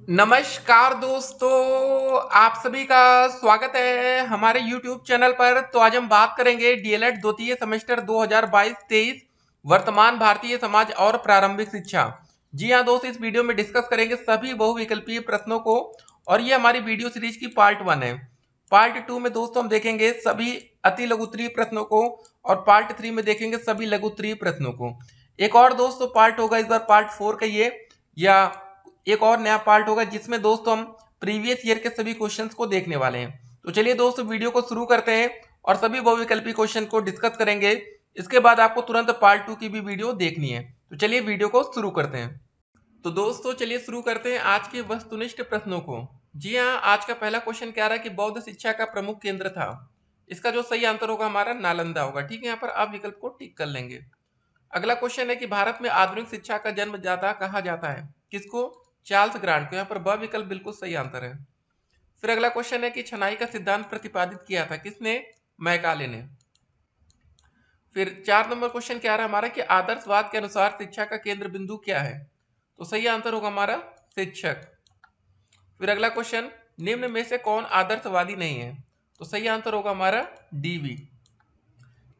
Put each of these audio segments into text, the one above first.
नमस्कार दोस्तों, आप सभी का स्वागत है हमारे YouTube चैनल पर। तो आज हम बात करेंगे डीएलएड द्वितीय सेमेस्टर 2022-23 वर्तमान भारतीय समाज और प्रारंभिक शिक्षा। जी हाँ दोस्तों, इस वीडियो में डिस्कस करेंगे सभी बहुविकल्पीय प्रश्नों को और ये हमारी वीडियो सीरीज की पार्ट 1 है। पार्ट 2 में दोस्तों हम देखेंगे सभी अति लघुत्तरीय प्रश्नों को और पार्ट 3 में देखेंगे सभी लघुत्तरीय प्रश्नों को। एक और दोस्तों पार्ट होगा इस बार पार्ट 4 का ये, या एक और नया पार्ट होगा जिसमें दोस्तों हम प्रीवियस ईयर के सभी क्वेश्चंस को देखने वाले हैं। तो चलिए दोस्तों वीडियो को शुरू करते हैं और सभी बहुविकल्पी क्वेश्चन को डिस्कस करेंगे। इसके बाद आपको तुरंत पार्ट 2 की भी वीडियो देखनी है। तो चलिए वीडियो को शुरू करते हैं। तो दोस्तों चलिए शुरू करते हैं आज के वस्तुनिष्ठ प्रश्नों को। जी हाँ, आज का पहला क्वेश्चन कह रहा है कि बौद्ध शिक्षा का प्रमुख केंद्र था। इसका जो सही आंसर होगा हमारा नालंदा होगा। ठीक है, यहाँ पर आप विकल्प को टिक कर लेंगे। अगला क्वेश्चन है कि भारत में आधुनिक शिक्षा का जन्मदाता कहा जाता है किसको? चार्ल्स ग्रांट को। यहाँ पर ब विकल्प बिल्कुल सही आंसर है। फिर अगला क्वेश्चन है कि छनाई का सिद्धांत प्रतिपादित किया था किसने? मैकाले ने। फिर 4 नंबर क्वेश्चन क्या आ रहा है हमारा कि आदर्शवाद के अनुसार शिक्षा का केंद्र बिंदु क्या है? तो सही आंसर होगा हमारा शिक्षक। फिर अगला क्वेश्चन, निम्न में से कौन आदर्शवादी नहीं है? तो सही आंसर होगा हमारा डीवी।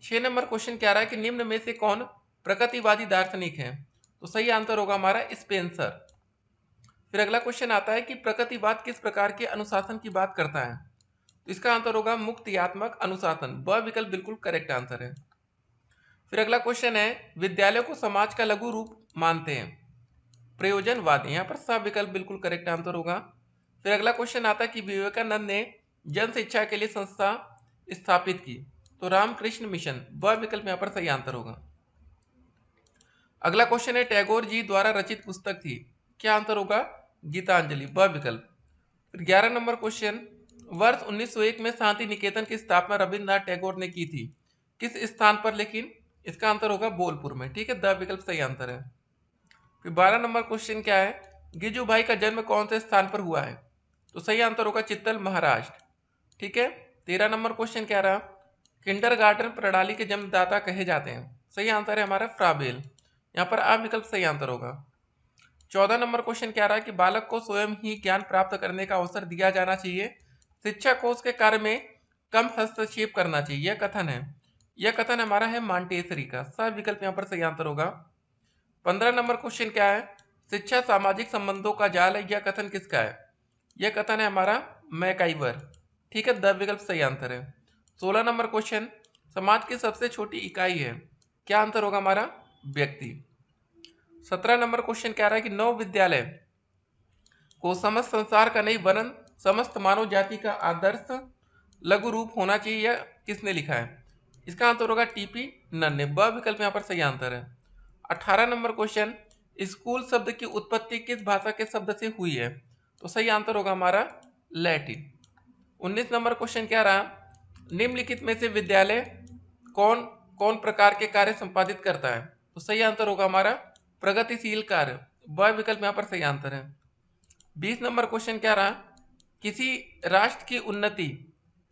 6 नंबर क्वेश्चन क्या आ रहा है कि निम्न में से कौन प्रगतिवादी दार्शनिक है? तो सही आंसर होगा हमारा स्पेंसर। फिर अगला क्वेश्चन आता है कि प्रगतिवाद किस प्रकार के अनुशासन की बात करता है? तो इसका आंसर होगा मुक्तियात्मक अनुशासन। ब विकल्प बिल्कुल करेक्ट आंसर है। फिर अगला क्वेश्चन है विद्यालय को समाज का लघु रूप मानते हैं प्रयोजनवादी। यहाँ पर सब विकल्प बिल्कुल करेक्ट आंसर होगा। फिर अगला क्वेश्चन आता है कि विवेकानंद ने जन शिक्षा के लिए संस्था स्थापित की। तो रामकृष्ण मिशन। ब विकल्प यहाँ पर सही आंसर होगा। अगला क्वेश्चन है टैगोर जी द्वारा रचित पुस्तक थी। क्या आंसर होगा? गीतांजलि। ब विकल्प। फिर 11 नंबर क्वेश्चन, वर्ष 1901 में शांति निकेतन की स्थापना रविन्द्रनाथ टैगोर ने की थी किस स्थान पर? लेकिन इसका आंसर होगा बोलपुर में। ठीक है, द विकल्प सही आंसर है। फिर 12 नंबर क्वेश्चन क्या है, गिजू भाई का जन्म कौन से स्थान पर हुआ है? तो सही आंसर होगा चित्तल, महाराष्ट्र। ठीक है। 13 नंबर क्वेश्चन क्या रहा, किंडरगार्टन प्रणाली के जन्मदाता कहे जाते हैं? सही आंसर है हमारा फ्राबेल। यहाँ पर आ विकल्प सही आंसर होगा। 14 नंबर क्वेश्चन क्या रहा है कि बालक को स्वयं ही ज्ञान प्राप्त करने का अवसर दिया जाना चाहिए, शिक्षा को उसके कार्य में कम हस्तक्षेप करना चाहिए, यह कथन है। यह कथन हमारा है मांटेसरी का। सब विकल्प यहाँ पर सही आंसर होगा। 15 नंबर क्वेश्चन क्या है, शिक्षा सामाजिक संबंधों का जाल है, यह कथन किसका है? यह कथन है हमारा मैकाइवर। ठीक है, द विकल्प सही आंसर है। 16 नंबर क्वेश्चन, समाज की सबसे छोटी इकाई है, क्या आंसर होगा हमारा? व्यक्ति। 17 नंबर क्वेश्चन क्या रहा है कि नव विद्यालय को समस्त संसार का नहीं वरन समस्त मानव जाति का आदर्श लघु रूप होना चाहिए, यह किसने लिखा है? इसका आंसर होगा टीपी नन ने। ब विकल्प यहाँ पर सही आंसर है। 18 नंबर क्वेश्चन, स्कूल शब्द की उत्पत्ति किस भाषा के शब्द से हुई है? तो सही आंसर होगा हमारा लैटिन। 19 नंबर क्वेश्चन क्या रहा, निम्नलिखित में से विद्यालय कौन कौन प्रकार के कार्य संपादित करता है? तो सही आंसर होगा हमारा प्रगतिशील कार्य। ब विकल्प यहाँ पर सही आंसर है। 20 नंबर क्वेश्चन क्या रहा, किसी राष्ट्र की उन्नति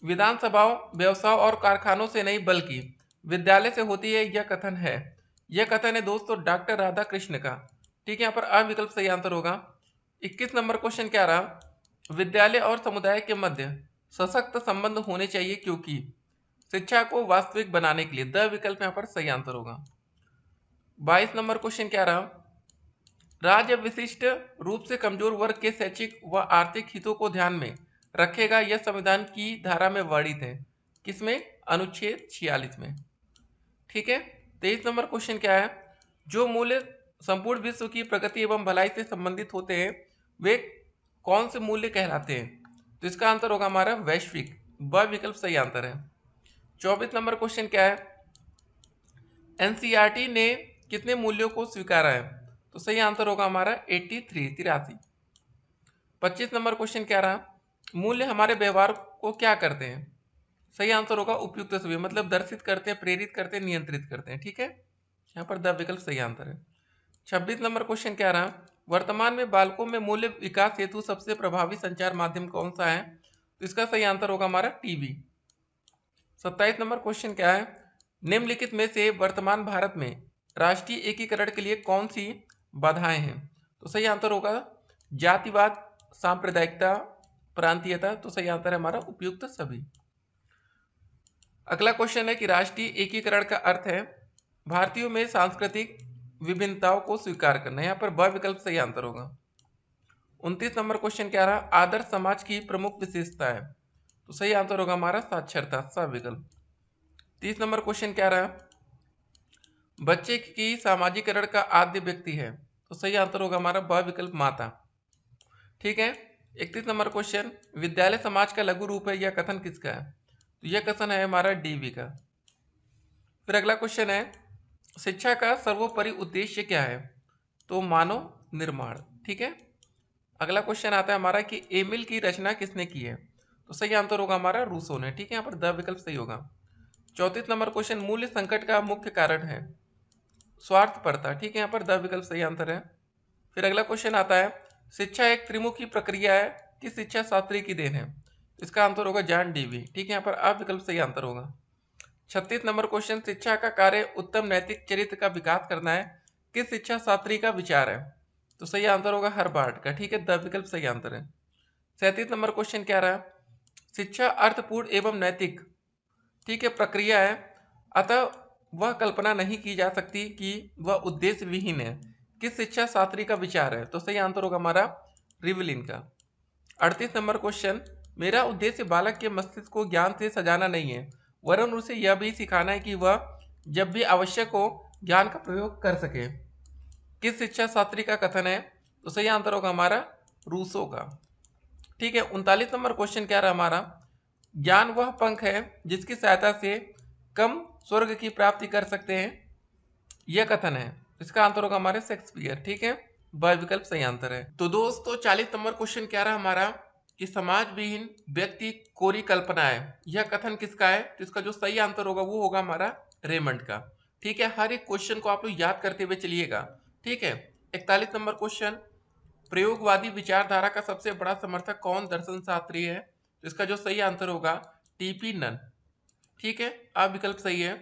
विधानसभाओं, व्यवसायों और कारखानों से नहीं बल्कि विद्यालय से होती है, यह कथन है। यह कथन है दोस्तों डॉक्टर राधा कृष्ण का। ठीक है, यहाँ पर अ विकल्प सही आंसर होगा। 21 नंबर क्वेश्चन क्या रहा, विद्यालय और समुदाय के मध्य सशक्त संबंध होने चाहिए क्योंकि शिक्षा को वास्तविक बनाने के लिए। द विकल्प यहाँ पर सही आंसर होगा। 22 नंबर क्वेश्चन क्या रहा, राज्य विशिष्ट रूप से कमजोर वर्ग के शैक्षिक व आर्थिक हितों को ध्यान में रखेगा, यह संविधान की धारा में वर्णित है किसमें? अनुच्छेद 46 में। ठीक है। 23 नंबर क्वेश्चन क्या है, जो मूल्य संपूर्ण विश्व की प्रगति एवं भलाई से संबंधित होते हैं वे कौन से मूल्य कहलाते हैं? तो इसका आंसर होगा हमारा वैश्विक। ब विकल्प सही आंसर है। 24 नंबर क्वेश्चन क्या है, एनसीईआरटी ने कितने मूल्यों को स्वीकारा है? तो सही आंसर होगा हमारा 83। 25 नंबर क्वेश्चन क्या रहा, मूल्य हमारे व्यवहार को क्या करते हैं? सही आंसर होगा उपयुक्त सभी, मतलब दर्शित करते हैं, प्रेरित करते हैं, नियंत्रित करते हैं। ठीक है, यहाँ पर द विकल्प सही आंसर है। 26 नंबर क्वेश्चन क्या रहा, वर्तमान में बालकों में मूल्य विकास हेतु सबसे प्रभावी संचार माध्यम कौन सा है? तो इसका सही आंसर होगा हमारा टीवी। 27 नंबर क्वेश्चन क्या है, निम्नलिखित में से वर्तमान भारत में राष्ट्रीय एकीकरण के लिए कौन सी बाधाएं हैं? तो सही आंसर होगा जातिवाद, सांप्रदायिकता, प्रांतीयता, तो सही आंसर है हमारा उपयुक्त सभी। अगला क्वेश्चन है कि राष्ट्रीय एकीकरण का अर्थ है भारतीयों में सांस्कृतिक विभिन्नताओं को स्वीकार करना। यहाँ पर ब विकल्प सही आंसर होगा। 29 नंबर क्वेश्चन क्या रहा, आदर्श समाज की प्रमुख विशेषता है, तो सही आंसर होगा हमारा साक्षरता, स विकल्प। 30 नंबर क्वेश्चन क्या रहा, बच्चे की सामाजिकरण का आद्य व्यक्ति है, तो सही आंसर होगा हमारा ब विकल्प माता। ठीक है। 31 नंबर क्वेश्चन, विद्यालय समाज का लघु रूप है, यह कथन किसका है, तो यह कथन है हमारा डीवी का। फिर अगला क्वेश्चन है, शिक्षा का सर्वोपरि उद्देश्य क्या है, तो मानव निर्माण। ठीक है। अगला क्वेश्चन आता है हमारा कि एमिल की रचना किसने की है, तो सही आंसर होगा हमारा रूसो ने। ठीक है, यहाँ पर द विकल्प सही होगा। 34 नंबर क्वेश्चन, मूल्य संकट का मुख्य कारण है स्वार्थपरता। ठीक है, यहाँ पर द विकल्प सही आंसर है। फिर अगला क्वेश्चन आता है, शिक्षा एक त्रिमुखी प्रक्रिया है, किस शिक्षा शास्त्री की देन है, तो इसका आंसर होगा जॉन डीवी। ठीक है, यहाँ पर अ विकल्प सही आंसर होगा। 36 नंबर क्वेश्चन, शिक्षा का कार्य उत्तम नैतिक चरित्र का विकास करना है, किस शिक्षा शास्त्री का विचार है, तो सही आंसर होगा हर्बार्ट का। ठीक है, द विकल्प सही आंसर है। 37 नंबर क्वेश्चन क्या रहा, शिक्षा अर्थपूर्ण एवं नैतिक, ठीक है, प्रक्रिया है, अतः वह कल्पना नहीं की जा सकती कि वह उद्देश्य विहीन है, किस शिक्षा शास्त्री का विचार है, तो सही आंसर होगा हमारा रिवलिन का। 38 नंबर क्वेश्चन, मेरा उद्देश्य बालक के मस्तिष्क को ज्ञान से सजाना नहीं है, वरन उसे यह भी सिखाना है कि वह जब भी आवश्यक हो ज्ञान का प्रयोग कर सके, किस शिक्षा शास्त्री का कथन है, तो सही आंसर होगा हमारा रूसो का। ठीक है। 39 नंबर क्वेश्चन क्या रहा हमारा, ज्ञान वह पंख है जिसकी सहायता से कम स्वर्ग की प्राप्ति कर सकते हैं, यह कथन है, इसका आंसर होगा हमारे शेक्सपियर। ठीक है, ब विकल्प सही आंसर है। तो दोस्तों 40 नंबर क्वेश्चन क्या रहा हमारा कि समाज विहीन व्यक्ति कोरी कल्पना है, यह कथन किसका है, तो इसका जो सही आंसर होगा वो होगा हमारा रेमंड का। ठीक है, हर एक क्वेश्चन को आप लोग याद करते हुए चलिएगा। ठीक है। 41 नंबर क्वेश्चन, प्रयोगवादी विचारधारा का सबसे बड़ा समर्थक कौन दर्शन शास्त्री है, तो इसका जो सही आंसर होगा टीपी नन। ठीक है, अब विकल्प सही है।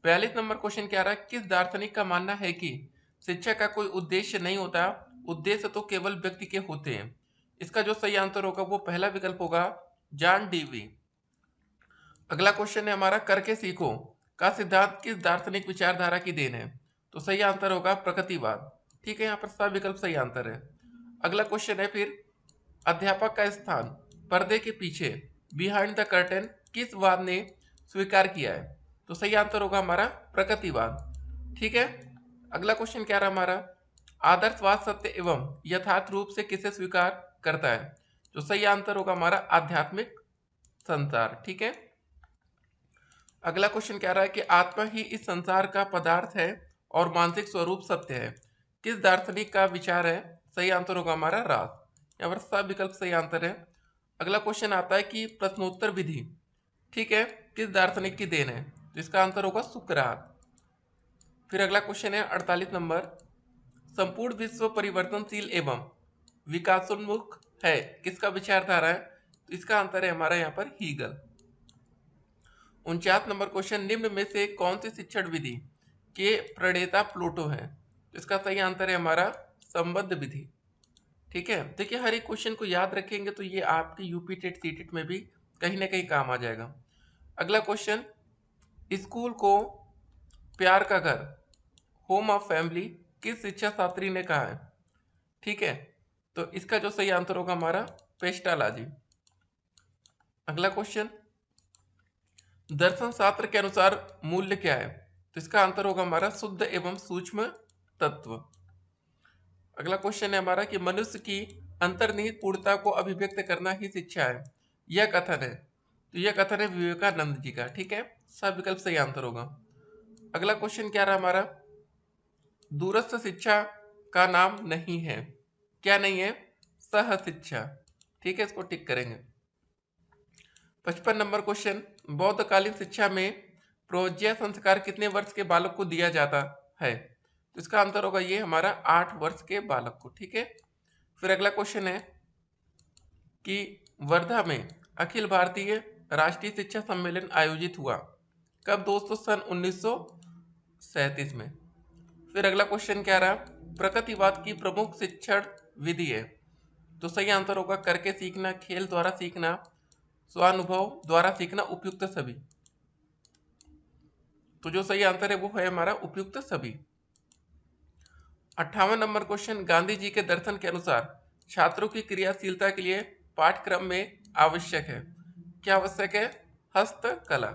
42 नंबर क्वेश्चन क्या रहा है, किस दार्शनिक का मानना है कि शिक्षा का कोई उद्देश्य नहीं होता, उद्देश्य तो केवल व्यक्ति के होते हैं, इसका जो सही आंसर होगा वो पहला विकल्प होगा जॉन डीवी। अगला क्वेश्चन है हमारा, करके सीखो का सिद्धांत किस दार्शनिक विचारधारा की देन है, तो सही आंसर होगा प्रकृतिवाद। ठीक है, यहाँ पर सब विकल्प सही आंसर है। अगला क्वेश्चन है फिर, अध्यापक का स्थान पर्दे के पीछे बिहाइंड द कर्टेन किस वाद ने स्वीकार किया है, तो सही आंसर होगा हमारा प्रकृतिवाद। ठीक है। अगला क्वेश्चन क्या रहा हमारा, आदर्शवाद सत्य एवं यथार्थ रूप से किसे स्वीकार करता है, तो सही आंसर होगा हमारा आध्यात्मिक संसार। ठीक है। अगला क्वेश्चन क्या रहा है कि आत्मा ही इस संसार का पदार्थ है और मानसिक स्वरूप सत्य है, किस दार्शनिक का विचार है, सही आंसर होगा हमारा रास। यहाँ पर सब विकल्प सही आंसर है। अगला क्वेश्चन आता है कि प्रश्नोत्तर विधि, ठीक है, किस दार्शनिक की देन है, तो इसका आंसर होगा सुकरात। फिर अगला क्वेश्चन है 48 नंबर, संपूर्ण विश्व परिवर्तनशील एवं विकासोन्मुख है, किसका विचारधारा है, तो इसका आंसर है हमारा यहाँ पर हीगल। 49 नंबर क्वेश्चन, निम्न में से कौन सी शिक्षण विधि के प्रणेता प्लूटो है, तो इसका सही आंसर है हमारा संबद्ध विधि। ठीक है, देखिए हर एक क्वेश्चन को याद रखेंगे तो ये आपके यूपी टेट सीटेट में भी कहीं ना कहीं काम आ जाएगा। अगला क्वेश्चन, स्कूल को प्यार का घर, होम ऑफ फैमिली, किस शिक्षा शास्त्री ने कहा है। ठीक है, तो इसका जो सही आंसर होगा हमारा पेस्टालॉजी। अगला क्वेश्चन, दर्शन शास्त्र के अनुसार मूल्य क्या है, तो इसका आंसर होगा हमारा शुद्ध एवं सूक्ष्म तत्व। अगला क्वेश्चन है हमारा कि मनुष्य की अंतर्निहित पूर्णता को अभिव्यक्त करना ही शिक्षा है, यह कथन है, तो यह कथन है विवेकानंद जी का। ठीक है, सब विकल्प सही आंसर होगा। अगला क्वेश्चन क्या रहा हमारा, दूरस्थ शिक्षा का नाम नहीं है, क्या नहीं है, सह शिक्षा। ठीक है, इसको टिक करेंगे। 55 नंबर क्वेश्चन, बौद्धकालीन शिक्षा में प्रौज्या संस्कार कितने वर्ष के बालक को दिया जाता है, तो इसका आंसर होगा ये हमारा 8 वर्ष के बालक को। ठीक है। फिर अगला क्वेश्चन है कि वर्धा में अखिल भारतीय राष्ट्रीय शिक्षा सम्मेलन आयोजित हुआ कब दोस्तों, सन 1937 में। फिर अगला क्वेश्चन क्या रहा, प्रकृतिवाद की प्रमुख शिक्षण विधि है, तो सही आंसर होगा करके सीखना, खेल द्वारा सीखना, स्वानुभव द्वारा सीखना, उपयुक्त सभी। तो जो सही आंसर है वो है हमारा उपयुक्त सभी। 58 नंबर क्वेश्चन, गांधी जी के दर्शन के अनुसार छात्रों की क्रियाशीलता के लिए पाठ्यक्रम में आवश्यक है, क्या आवश्यक है? हस्तकला।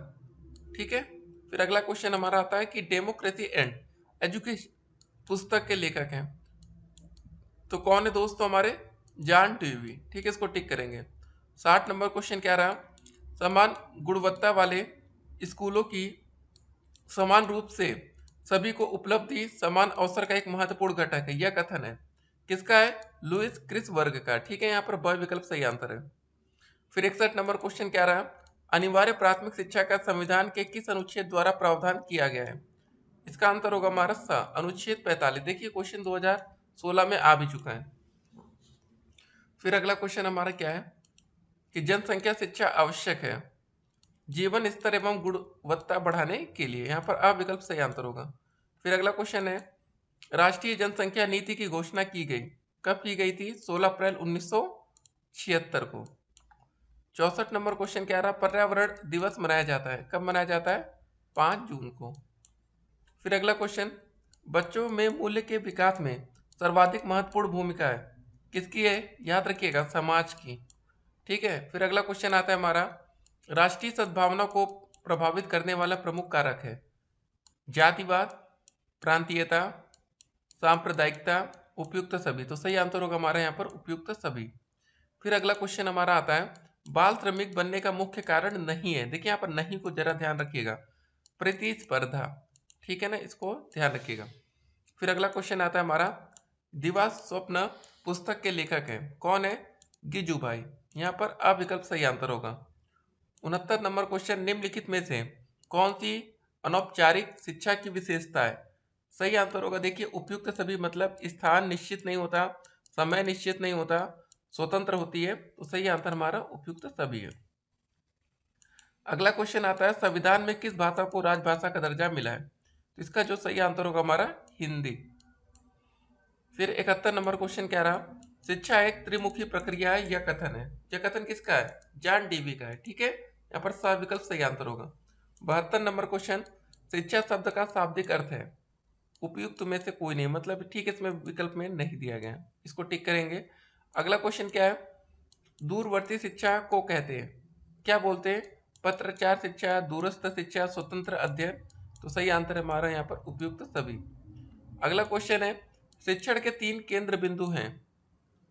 ठीक है। फिर अगला क्वेश्चन हमारा आता है कि डेमोक्रेसी एंड एजुकेशन पुस्तक के लेखक हैं, तो कौन है दोस्तों? हमारे जॉन डेवी। ठीक है, इसको टिक करेंगे। 60 नंबर क्वेश्चन क्या रहा? समान गुणवत्ता वाले स्कूलों की समान रूप से सभी को उपलब्धि समान अवसर का एक महत्वपूर्ण घटक है, यह कथन है किसका है? लुइस क्रिस वर्ग का। ठीक है, यहाँ पर ब विकल्प सही आंसर है। फिर 61 नंबर क्वेश्चन क्या रहा? अनिवार्य प्राथमिक शिक्षा का संविधान के किस अनुच्छेद द्वारा प्रावधान किया गया है? इसका आंसर होगा हमारा स, अनुच्छेद 45। देखिए क्वेश्चन 2016 में आ भी चुका है। फिर अगला क्वेश्चन हमारा क्या है कि जनसंख्या शिक्षा आवश्यक है जीवन स्तर एवं गुणवत्ता बढ़ाने के लिए, यहाँ पर अ विकल्प सही आंसर होगा। फिर अगला क्वेश्चन है राष्ट्रीय जनसंख्या नीति की घोषणा की गई, कब की गई थी? 16 अप्रैल 1976 को। 64 नंबर क्वेश्चन क्या रहा? पर्यावरण दिवस मनाया जाता है, कब मनाया जाता है? 5 जून को। फिर अगला क्वेश्चन, बच्चों में मूल्य के विकास में सर्वाधिक महत्वपूर्ण भूमिका है किसकी है? याद रखिएगा समाज की। ठीक है। फिर अगला क्वेश्चन आता है हमारा राष्ट्रीय सद्भावना को प्रभावित करने वाला प्रमुख कारक है जातिवाद, प्रांतीयता, सांप्रदायिकता, उपयुक्त सभी। तो सही आंसर होगा हमारा यहाँ पर उपयुक्त सभी। फिर अगला क्वेश्चन हमारा आता है बाल श्रमिक बनने का मुख्य कारण नहीं है। देखिए यहाँ पर नहीं को जरा ध्यान रखिएगा, प्रतिस्पर्धा। ठीक है ना, इसको ध्यान रखिएगा। फिर अगला क्वेश्चन आता है हमारा दिवा स्वप्न पुस्तक के लेखक हैं, कौन है? गिजू भाई। यहाँ पर अ विकल्प सही आंसर होगा। 69 नंबर क्वेश्चन, निम्नलिखित में से कौन सी अनौपचारिक शिक्षा की विशेषता है? सही आंसर होगा देखिए उपयुक्त सभी, मतलब स्थान निश्चित नहीं होता, समय निश्चित नहीं होता, स्वतंत्र होती है। तो सही आंसर हमारा उपयुक्त सभी है। अगला क्वेश्चन आता है संविधान में किस भाषा को राजभाषा का दर्जा मिला है? तो इसका जो सही आंसर होगा हमारा हिंदी। फिर 71 नंबर क्वेश्चन क्या रहा? शिक्षा एक त्रिमुखी प्रक्रिया है, यह कथन है, यह कथन किसका है? जॉन डेवी का है। ठीक है, यहाँ पर सा विकल्प सही आंसर होगा। 72 नंबर क्वेश्चन, शिक्षा शब्द का शाब्दिक अर्थ है, उपयुक्त में से कोई नहीं, मतलब ठीक है, इसमें विकल्प में नहीं दिया गया, इसको टिक करेंगे। अगला क्वेश्चन क्या है? दूरवर्ती शिक्षा को कहते हैं, क्या बोलते हैं? पत्राचार शिक्षा, दूरस्थ शिक्षा, स्वतंत्र अध्ययन। तो सही आंसर है हमारा यहाँ पर उपयुक्त सभी। अगला क्वेश्चन है शिक्षण के 3 केंद्र बिंदु हैं,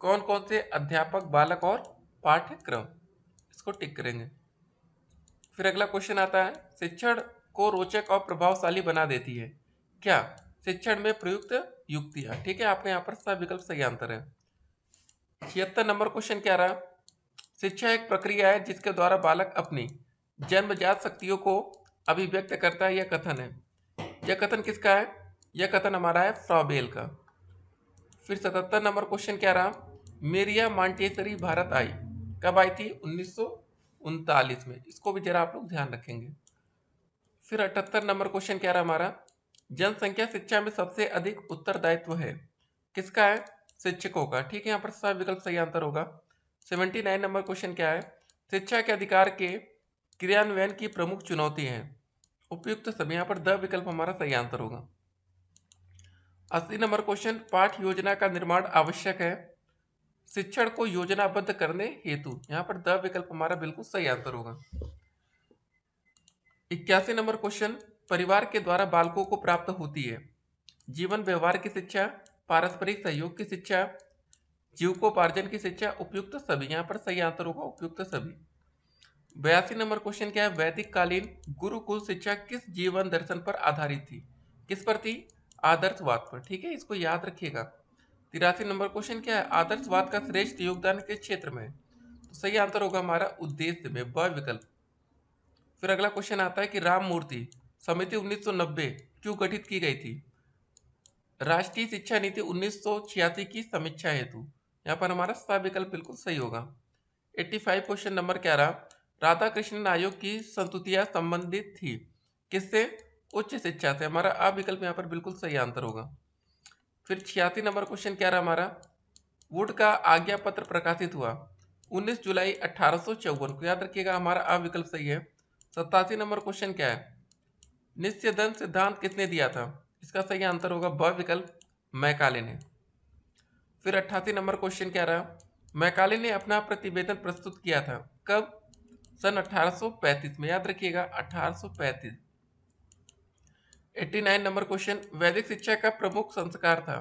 कौन कौन से? अध्यापक, बालक और पाठ्यक्रम। इसको टिक करेंगे। फिर अगला क्वेश्चन आता है शिक्षण को रोचक और प्रभावशाली बना देती है, क्या? शिक्षण में प्रयुक्त युक्तियां। ठीक है, आपने यहाँ पर सब विकल्प सही आंसर है। 76 नंबर क्वेश्चन क्या रहा? शिक्षा एक प्रक्रिया है जिसके द्वारा बालक अपनी जन्मजात शक्तियों को अभिव्यक्त करता है, यह कथन है, यह कथन किसका है? यह कथन हमारा है फ्रॉबेल का। फिर 77 नंबर क्वेश्चन क्या रहा? मेरिया मॉन्टेसरी भारत आई, कब आई थी? 1939 में। इसको भी जरा आप लोग ध्यान रखेंगे। फिर 78 नंबर क्वेश्चन क्या रहा हमारा? जनसंख्या शिक्षा में सबसे अधिक उत्तरदायित्व है, किसका है? शिक्षकों का। ठीक है, यहाँ पर सब विकल्प सही आंसर होगा। 79 नंबर क्वेश्चन क्या है? शिक्षा के अधिकार के क्रियान्वयन की प्रमुख चुनौती है, उपयुक्त सभी। यहाँ पर द विकल्प हमारा सही आंसर होगा। 80 नंबर क्वेश्चन, पाठ योजना का निर्माण आवश्यक है शिक्षण को योजनाबद्ध करने हेतु, यहाँ पर द विकल्प हमारा बिल्कुल सही आंसर होगा। 81 नंबर क्वेश्चन, परिवार के द्वारा बालकों को प्राप्त होती है जीवन व्यवहार की शिक्षा, पारस्परिक सहयोग की शिक्षा, जीविकोपार्जन की शिक्षा, उपयुक्त सभी। यहाँ पर सही आंसर होगा उपयुक्त सभी। 82 नंबर क्वेश्चन क्या है? वैदिक कालीन गुरुकुल शिक्षा किस जीवन दर्शन पर आधारित थी, किस पर थी? आदर्शवाद पर। ठीक है, इसको याद रखिएगा। 83 नंबर क्वेश्चन क्या है? आदर्शवाद का श्रेष्ठ योगदान किस क्षेत्र में? तो सही आंसर होगा हमारा उद्देश्य में, ब विकल्प। फिर अगला क्वेश्चन आता है कि राम मूर्ति समिति 1990 क्यों गठित की गई थी? राष्ट्रीय शिक्षा नीति 1986 की समीक्षा हेतु। यहाँ पर हमारा सा विकल्प बिल्कुल सही होगा। 85 क्वेश्चन नंबर क्या रहा? राधा कृष्णन आयोग की संस्तुतियां संबंधित थी किससे? उच्च शिक्षा से। हमारा अ विकल्प यहाँ पर बिल्कुल सही आंसर होगा। फिर 86 नंबर क्वेश्चन क्या रहा हमारा? वुड का आज्ञा पत्र प्रकाशित हुआ? 19 जुलाई 1854 को। याद रखिएगा हमारा आ विकल्प सही है। 87 नंबर क्वेश्चन क्या है? निश्चय सिद्धांत किसने दिया था? इसका सही आंसर होगा ब विकल्प, मैकाले ने। फिर 88 नंबर क्वेश्चन क्या रहा? मैकाले ने अपना प्रतिवेदन प्रस्तुत किया था कब? सन 1835 में। याद रखिएगा 1835। 89 नंबर क्वेश्चन, वैदिक शिक्षा का प्रमुख संस्कार था?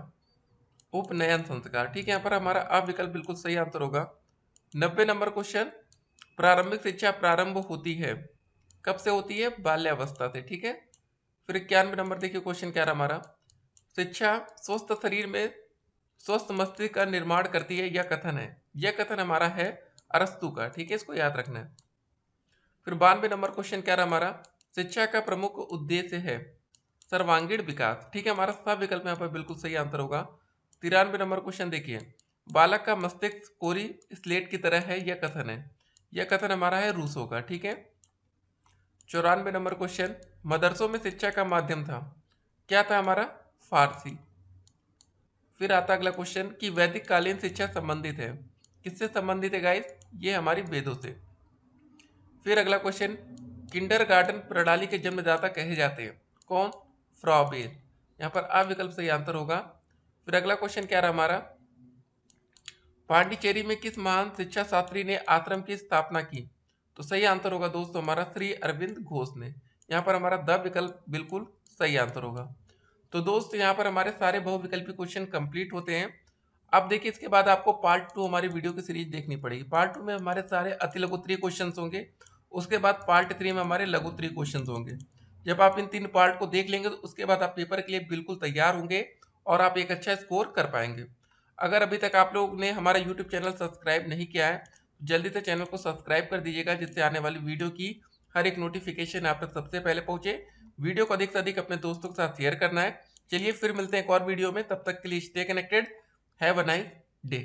उपनयन संस्कार। ठीक है, यहाँ पर हमारा अ विकल्प बिल्कुल सही आंसर होगा। 90 नंबर क्वेश्चन, प्रारंभिक शिक्षा प्रारंभ होती है कब से होती है? बाल्यावस्था से। ठीक है। फिर 91 नंबर देखिए क्वेश्चन क्या रहा हमारा? शिक्षा स्वस्थ शरीर में स्वस्थ मस्तिष्क का निर्माण करती है, यह कथन है। यह कथन हमारा है अरस्तु का। ठीक है, इसको याद रखना है। फिर 92 नंबर क्वेश्चन क्या रहा हमारा? शिक्षा का प्रमुख उद्देश्य है सर्वांगीण विकास। ठीक है, हमारा सब विकल्प यहाँ पर बिल्कुल सही आंसर होगा। 93 नंबर क्वेश्चन देखिए, बालक का मस्तिष्क कोरी स्लेट की तरह है, यह कथन है। यह कथन हमारा है रूसो का। ठीक है। 94 नंबर क्वेश्चन, मदरसों में शिक्षा का माध्यम था, क्या था हमारा? फारसी। फिर आता अगला क्वेश्चन कि वैदिक कालीन शिक्षा संबंधित है, किससे संबंधित है गाइस? ये हमारी वेदों से। फिर अगला क्वेश्चन, किंडरगार्टन प्रणाली के जन्मदाता कहे जाते हैं, कौन? फ्रॉबेल। यहाँ पर आ विकल्प सही आंसर होगा। फिर अगला क्वेश्चन क्या रहा हमारा? पांडिचेरी में किस महान शिक्षा शास्त्री ने आश्रम की स्थापना की? तो सही आंसर होगा दोस्तों हमारा श्री अरविंद घोष ने। यहाँ पर हमारा द विकल्प बिल्कुल सही आंसर होगा। तो दोस्त यहाँ पर हमारे सारे बहुविकल्पी क्वेश्चन कंप्लीट होते हैं। अब देखिए इसके बाद आपको पार्ट 2 हमारी वीडियो की सीरीज देखनी पड़ेगी। पार्ट 2 में हमारे सारे अति लघु उत्तरीय क्वेश्चन होंगे, उसके बाद पार्ट 3 में हमारे लघु उत्तरीय क्वेश्चन होंगे। जब आप इन 3 पार्ट को देख लेंगे तो उसके बाद आप पेपर के लिए बिल्कुल तैयार होंगे और आप एक अच्छा स्कोर कर पाएंगे। अगर अभी तक आप लोग ने हमारा यूट्यूब चैनल सब्सक्राइब नहीं किया है, जल्दी से चैनल को सब्सक्राइब कर दीजिएगा, जिससे आने वाली वीडियो की हर एक नोटिफिकेशन आप तक सबसे पहले पहुंचे। वीडियो को अधिक से अधिक अपने दोस्तों के साथ शेयर करना है। चलिए फिर मिलते हैं एक और वीडियो में, तब तक के लिए stay connected. Have a nice day.